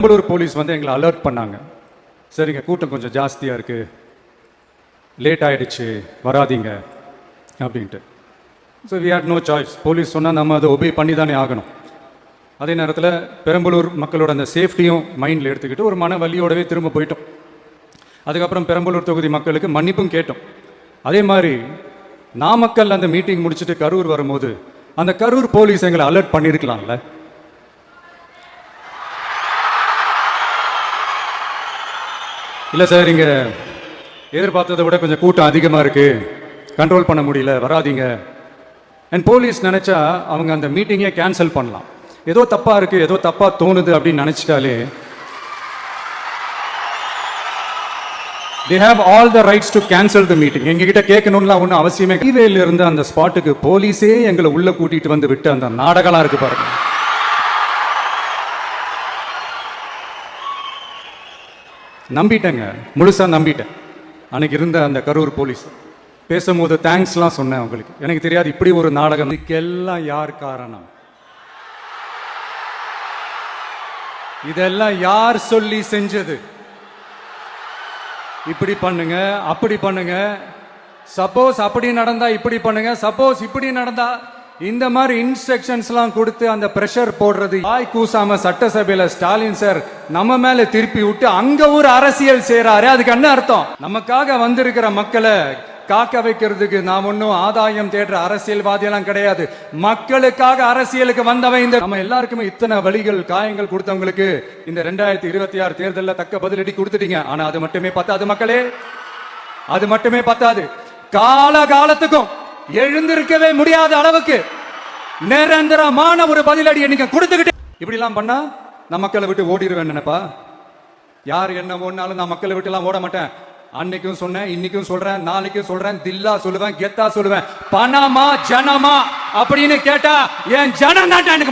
Perambalur police வந்து எங்களை alert பண்ணாங்க. சரிங்க, கூட்டம் கொஞ்சம் ஜாஸ்தியாக இருக்குது, லேட் ஆகிடுச்சு, வராதிங்க அப்படின்ட்டு. So we had no choice. Police சொன்னால் நம்ம அதை ஒபே பண்ணி தானே ஆகணும். அதே நேரத்தில் பெரம்பலூர் மக்களோட அந்த சேஃப்டியும் மைண்டில் எடுத்துக்கிட்டு ஒரு மன வலியோடவே திரும்ப போயிட்டோம். அதுக்கப்புறம் பெரம்பலூர் தொகுதி மக்களுக்கு மன்னிப்பும் கேட்டோம். அதே மாதிரி நாமக்கல் அந்த மீட்டிங் முடிச்சுட்டு கரூர் வரும்போது அந்த கரூர் போலீஸ் எங்களை அலர்ட் பண்ணியிருக்கலாம்ல. இல்லை சார், இங்கே எதிர்பார்த்ததை விட கொஞ்சம் கூட்டம் அதிகமாக இருக்குது, கண்ட்ரோல் பண்ண முடியல, வராதிங்க. அண்ட் போலீஸ் நினச்சா அவங்க அந்த மீட்டிங்கே கேன்சல் பண்ணலாம். ஏதோ தப்பாக இருக்குது, ஏதோ தப்பாக தோணுது அப்படின்னு நினச்சிட்டாலே they have all the rights to cancel the meeting. எங்ககிட்ட கேட்கணும்லாம் ஒன்றும் அவசியமே. ஈவேல இருந்து அந்த ஸ்பாட்டுக்கு போலீஸே எங்களை உள்ளே கூட்டிகிட்டு வந்து விட்டு அந்த நாடகம்லாம் இருக்குது பாருங்க. நம்பிட்டேங்க, முழுசாக நம்பிட்டேன். அன்னைக்கு இருந்த அந்த கரூர் போலீஸ் பேசும்போது தேங்க்ஸ்லாம் சொன்னேன் அவங்களுக்கு. எனக்கு தெரியாது இப்படி ஒரு நாடகம். இதுக்கெல்லாம் யார் காரணம்? இதெல்லாம் யார் சொல்லி செஞ்சது? இப்படி பண்ணுங்க, அப்படி பண்ணுங்க, சப்போஸ் அப்படி நடந்தா இப்படி பண்ணுங்க, சப்போஸ் இப்படி நடந்தா இந்த மாதிரி இன்ஸ்ட்ரக்ஷன்ஸ்லாம் கொடுத்து அந்த பிரஷர் போடுறது. வாய் கூசாம சட்டசபையில ஸ்டாலின் சார் நம்ம மேல திருப்பி விட்டு அங்க ஒரு அரசியல் செய்யறாரு. அதுக்கு என்ன அர்த்தம்? நமக்காக வந்திருக்கிற மக்களை காக்க வைக்கிறதுக்கு நாம் ஒன்னும் ஆதாயம் தேடுற அரசியல்வாதி எல்லாம் கிடையாது. மக்களுக்காக அரசியலுக்கு வந்தவன். இந்த நம்ம எல்லாருக்குமே இத்தனை வலிகள் காயங்கள் கொடுத்தவங்களுக்கு இந்த 2026 தேர்தலில் தக்க பதிலடி கொடுத்துட்டீங்க. ஆனா அது மட்டுமே பத்தாது மக்களே, அது மட்டுமே பத்தாது. காலத்துக்கும் எழுந்திருக்கவே முடியாத அளவுக்கு நிரந்தரமான ஒரு பதிலடியை நீங்க கொடுத்துக்கிட்டு இப்படி எல்லாம் பண்ணா நான் மக்களை விட்டு ஓடிடுவேன் நினைப்பா? யார் என்ன ஓடினாலும் நான் மக்களை விட்டு எல்லாம் ஓட மாட்டேன். அன்னைக்கும் சொன்னேன், இன்னைக்கும் சொல்றேன், நாளைக்கும் சொல்றேன், தில்லா சொல்லுவேன், கெத்தா சொல்லுவேன். பணமா ஜனமா அப்படின்னு கேட்டா என் ஜனம் தான் எனக்கு